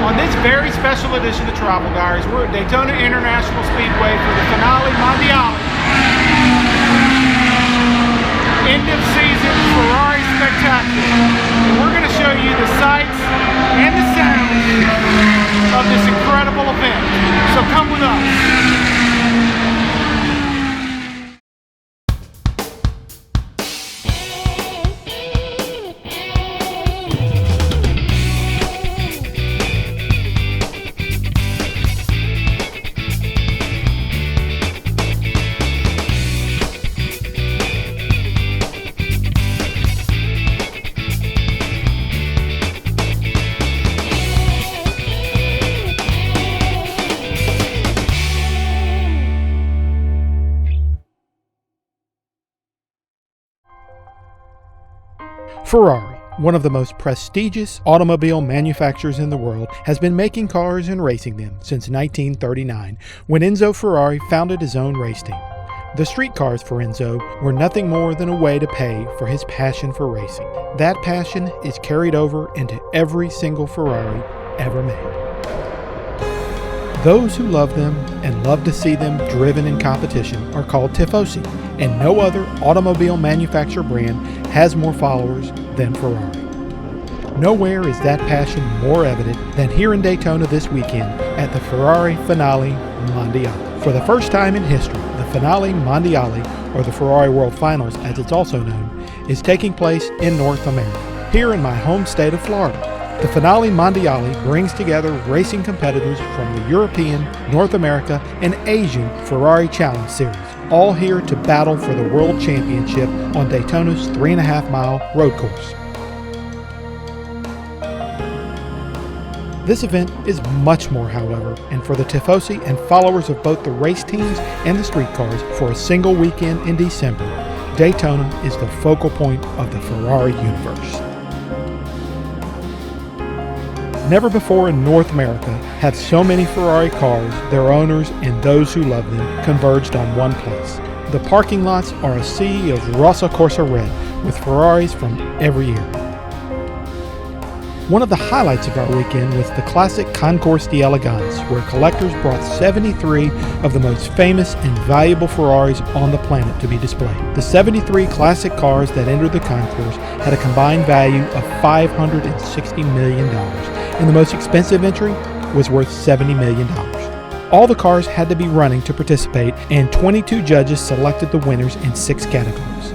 On this very special edition of Travel Diaries, we're at Daytona International Speedway for the Finali Mondiali. End of season Ferrari spectacular. And we're going to show you the sights and the sounds of this incredible event. So come with us. Ferrari, one of the most prestigious automobile manufacturers in the world, has been making cars and racing them since 1939, when Enzo Ferrari founded his own race team. The street cars for Enzo were nothing more than a way to pay for his passion for racing. That passion is carried over into every single Ferrari ever made. Those who love them and love to see them driven in competition are called tifosi, and no other automobile manufacturer brand has more followers than Ferrari. Nowhere is that passion more evident than here in Daytona this weekend at the Ferrari Finali Mondiali. For the first time in history, the Finali Mondiali, or the Ferrari World Finals as it's also known, is taking place in North America, here in my home state of Florida. The Finali Mondiali brings together racing competitors from the European, North America, and Asian Ferrari Challenge Series, all here to battle for the World Championship on Daytona's 3.5-mile road course. This event is much more, however, and for the tifosi and followers of both the race teams and the street cars for a single weekend in December, Daytona is the focal point of the Ferrari universe. Never before in North America have so many Ferrari cars, their owners, and those who love them converged on one place. The parking lots are a sea of Rossa Corsa red, with Ferraris from every era. One of the highlights of our weekend was the classic Concours d'Elegance, where collectors brought 73 of the most famous and valuable Ferraris on the planet to be displayed. The 73 classic cars that entered the concours had a combined value of $560 million, and the most expensive entry was worth $70 million. All the cars had to be running to participate, and 22 judges selected the winners in 6 categories.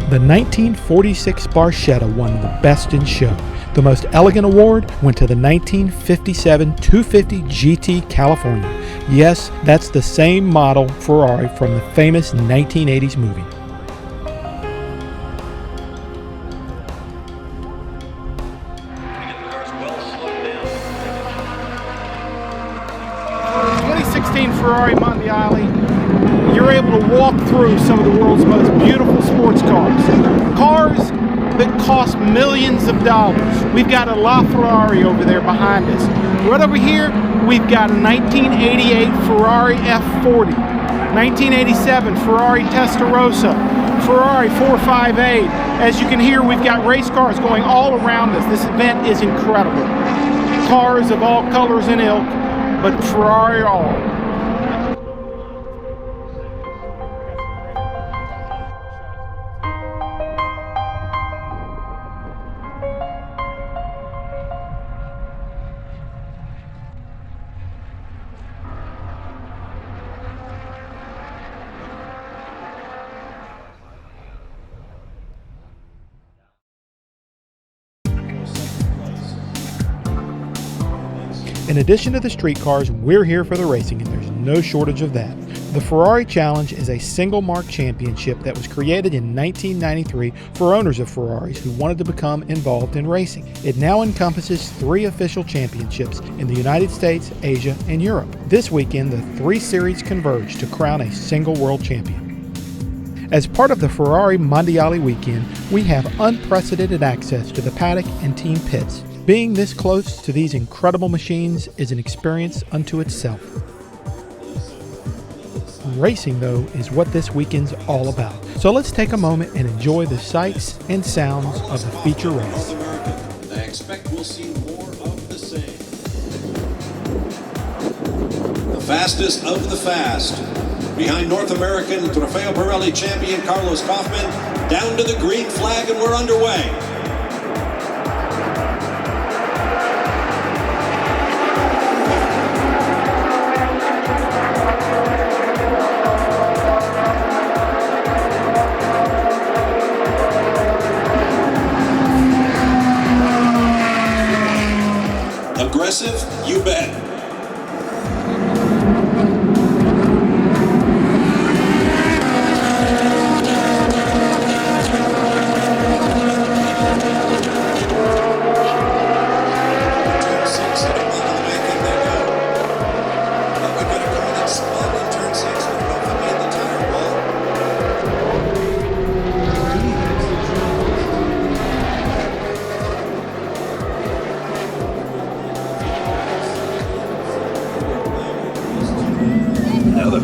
The 1946 Barchetta won the Best in Show. The most elegant award went to the 1957 250 GT California. Yes, that's the same model Ferrari from the famous 1980s movie. The 2016 Ferrari Mondiali, you're able to walk through some of the world's most beautiful sports cars. Cars that cost millions of dollars. We've got a LaFerrari over there behind us. Right over here, we've got a 1988 Ferrari F40, 1987 Ferrari Testarossa, Ferrari 458. As you can hear, we've got race cars going all around us. This event is incredible. Cars of all colors and ilk, but Ferrari all. In addition to the street cars, we're here for the racing, and there's no shortage of that. The Ferrari Challenge is a single-mark championship that was created in 1993 for owners of Ferraris who wanted to become involved in racing. It now encompasses 3 official championships in the United States, Asia, and Europe. This weekend, the 3 series converge to crown a single world champion. As part of the Ferrari Mondiali weekend, we have unprecedented access to the paddock and team pits. Being this close to these incredible machines is an experience unto itself. Racing, though, is what this weekend's all about. So let's take a moment and enjoy the sights and sounds of the feature race. expect we'll see more of the same. The fastest of the fast. Behind North American Trofeo Pirelli champion Carlos Kaufman, down to the green flag, and we're underway. Aggressive? You bet.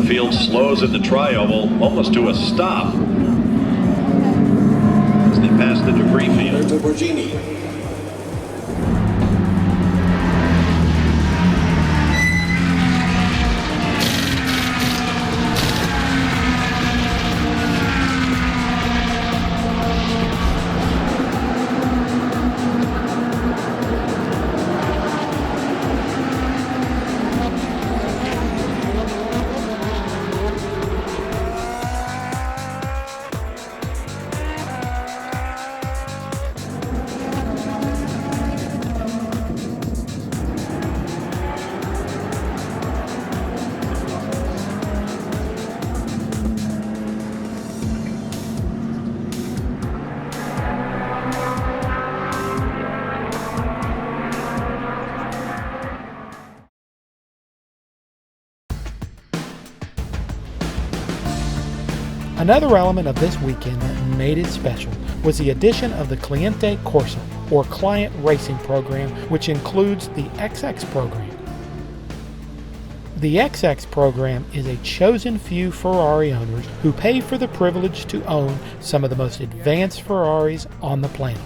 Field slows at the tri-oval almost to a stop as they pass the debris field. Another element of this weekend that made it special was the addition of the Cliente Corsa, or Client Racing Program, which includes the XX Program. The XX Program is a chosen few Ferrari owners who pay for the privilege to own some of the most advanced Ferraris on the planet.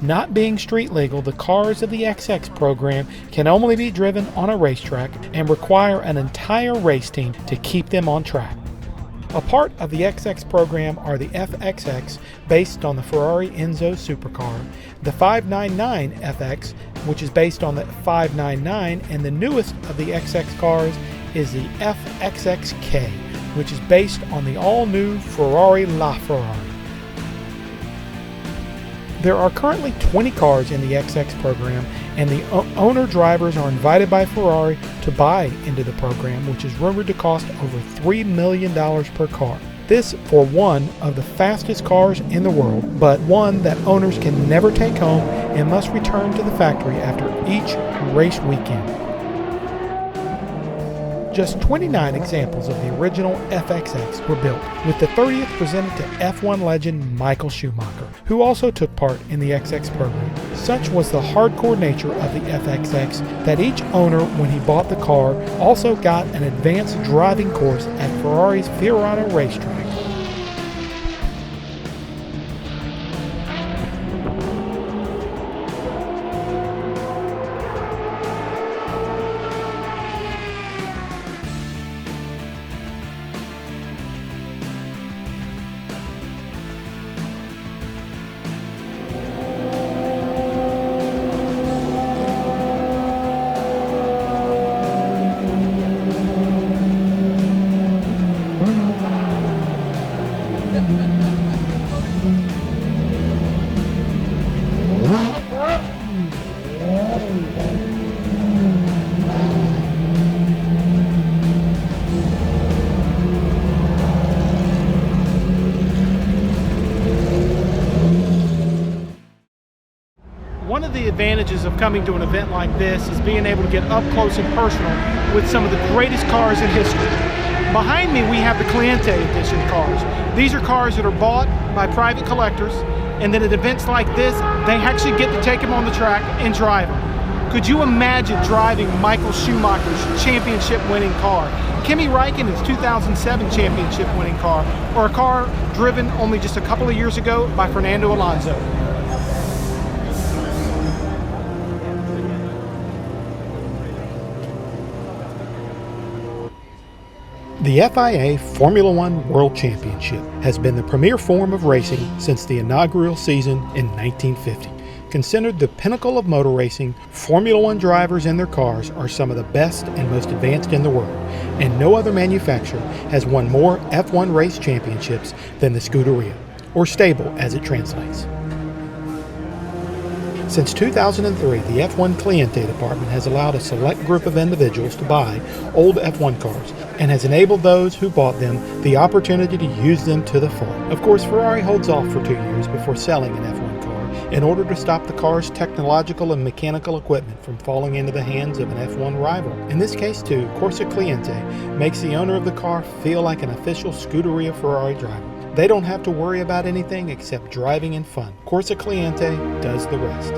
Not being street legal, the cars of the XX Program can only be driven on a racetrack and require an entire race team to keep them on track. A part of the XX Program are the FXX, based on the Ferrari Enzo supercar, the 599 FX, which is based on the 599, and the newest of the XX cars is the FXXK, which is based on the all-new Ferrari LaFerrari. There are currently 20 cars in the XX Program, and the owner drivers are invited by Ferrari to buy into the program, which is rumored to cost over $3 million per car. This for one of the fastest cars in the world, but one that owners can never take home and must return to the factory after each race weekend. Just 29 examples of the original FXX were built, with the 30th presented to F1 legend Michael Schumacher, who also took part in the XX program. Such was the hardcore nature of the FXX that each owner, when he bought the car, also got an advanced driving course at Ferrari's Fiorano racetrack. One of the advantages of coming to an event like this is being able to get up close and personal with some of the greatest cars in history. Behind me we have the Cliente edition cars. These are cars that are bought by private collectors, and then at events like this they actually get to take them on the track and drive them. Could you imagine driving Michael Schumacher's championship winning car, Kimi Räikkönen's 2007 championship winning car, or a car driven only just a couple of years ago by Fernando Alonso? The FIA Formula One World Championship has been the premier form of racing since the inaugural season in 1950. Considered the pinnacle of motor racing, Formula One drivers and their cars are some of the best and most advanced in the world, and no other manufacturer has won more F1 race championships than the Scuderia, or stable as it translates. Since 2003, the F1 Cliente department has allowed a select group of individuals to buy old F1 cars and has enabled those who bought them the opportunity to use them to the full. Of course, Ferrari holds off for 2 years before selling an F1 car in order to stop the car's technological and mechanical equipment from falling into the hands of an F1 rival. In this case, too, Corsa Cliente makes the owner of the car feel like an official Scuderia Ferrari driver. They don't have to worry about anything except driving and fun. Corsa Cliente does the rest.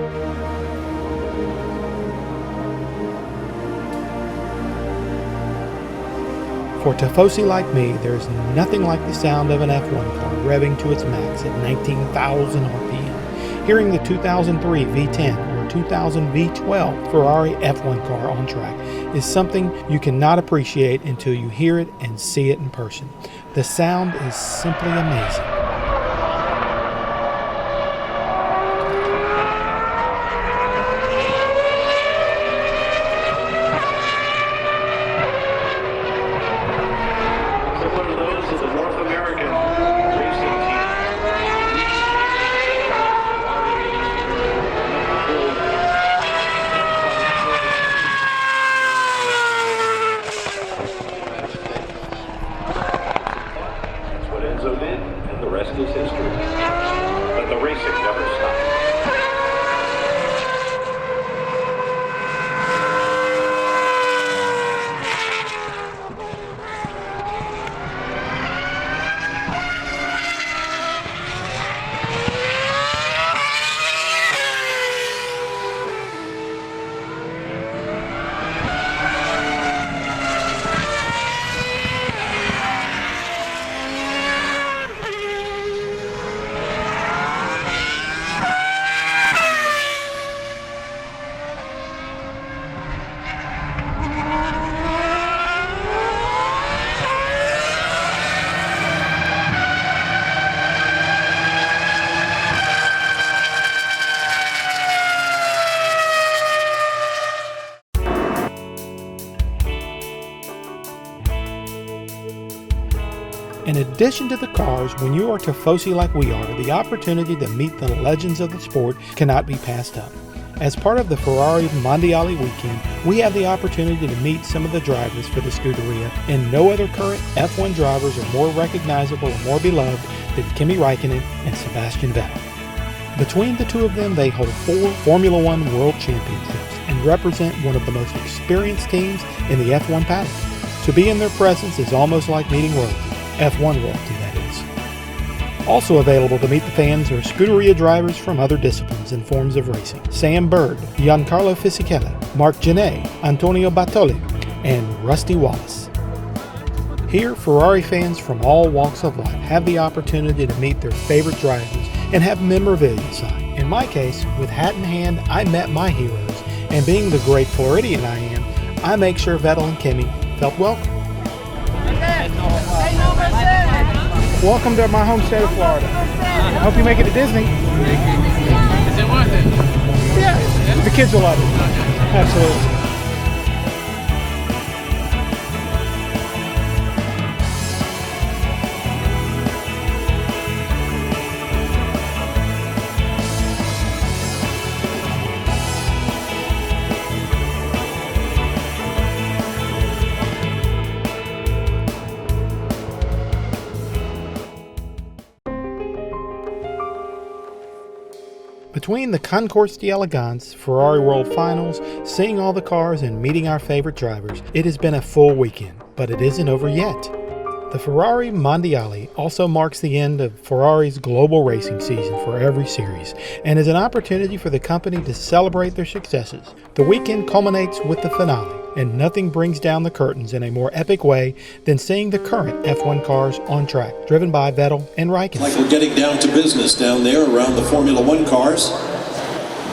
For tifosi like me, there's nothing like the sound of an F1 car revving to its max at 19,000 RPM. Hearing the 2003 V10 or 2000 V12 Ferrari F1 car on track is something you cannot appreciate until you hear it and see it in person. The sound is simply amazing. Similar to those of the North American racing team. That's what Enzo did, and the rest is history. But the racing never stopped. In addition to the cars, when you are tifosi like we are, the opportunity to meet the legends of the sport cannot be passed up. As part of the Ferrari Mondiali weekend, we have the opportunity to meet some of the drivers for the Scuderia, and no other current F1 drivers are more recognizable and more beloved than Kimi Räikkönen and Sebastian Vettel. Between the two of them, they hold 4 Formula One World Championships and represent one of the most experienced teams in the F1 paddock. To be in their presence is almost like meeting royalty. F1 royalty, that is. Also available to meet the fans are Scuderia drivers from other disciplines and forms of racing. Sam Bird, Giancarlo Fisichella, Marc Genet, Antonio Batoli, and Rusty Wallace. Here, Ferrari fans from all walks of life have the opportunity to meet their favorite drivers and have memorabilia signed. In my case, with hat in hand, I met my heroes, and being the great Floridian I am, I make sure Vettel and Kimi felt welcome. Welcome to my home state of Florida. I hope you make it to Disney. Is it worth it? Yeah, the kids will love it. Absolutely. Between the Concours d'Elegance, Ferrari World Finals, seeing all the cars and meeting our favorite drivers, it has been a full weekend, but it isn't over yet. The Ferrari Mondiali also marks the end of Ferrari's global racing season for every series, and is an opportunity for the company to celebrate their successes. The weekend culminates with the finale, and nothing brings down the curtains in a more epic way than seeing the current F1 cars on track, driven by Vettel and Räikkönen. Like we're getting down to business down there around the Formula One cars.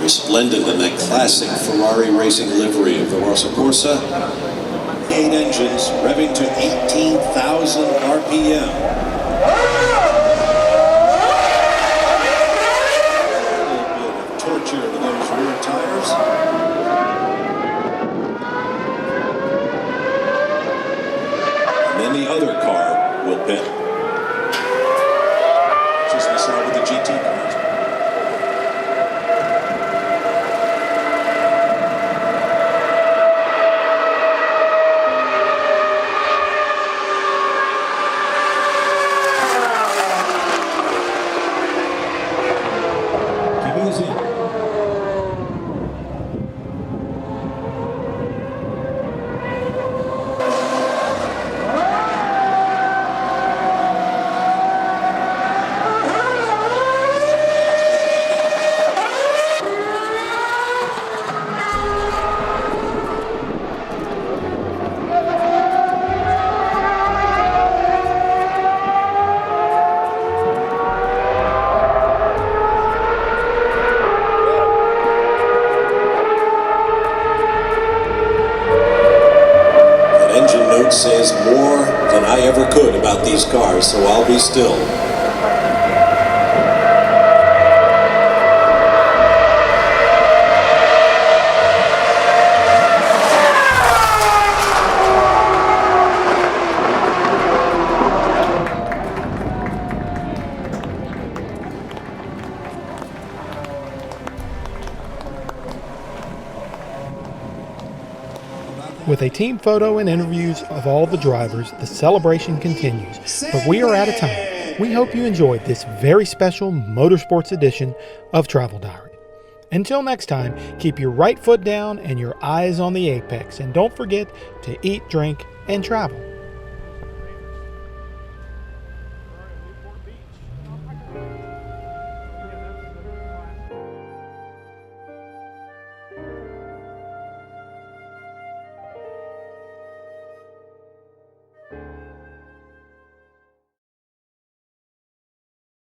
Resplendent in that classic Ferrari racing livery of the Rossa Corsa. 8 engines revving to 18,000 RPM. A little bit of torture to those rear tires. And then the other car will pit. Just as we saw with the GT cars. Says more than I ever could about these cars, so I'll be still. With a team photo and interviews of all the drivers, the celebration continues, but we are out of time. We hope you enjoyed this very special motorsports edition of Travel Diary. Until next time, keep your right foot down and your eyes on the apex, and don't forget to eat, drink, and travel.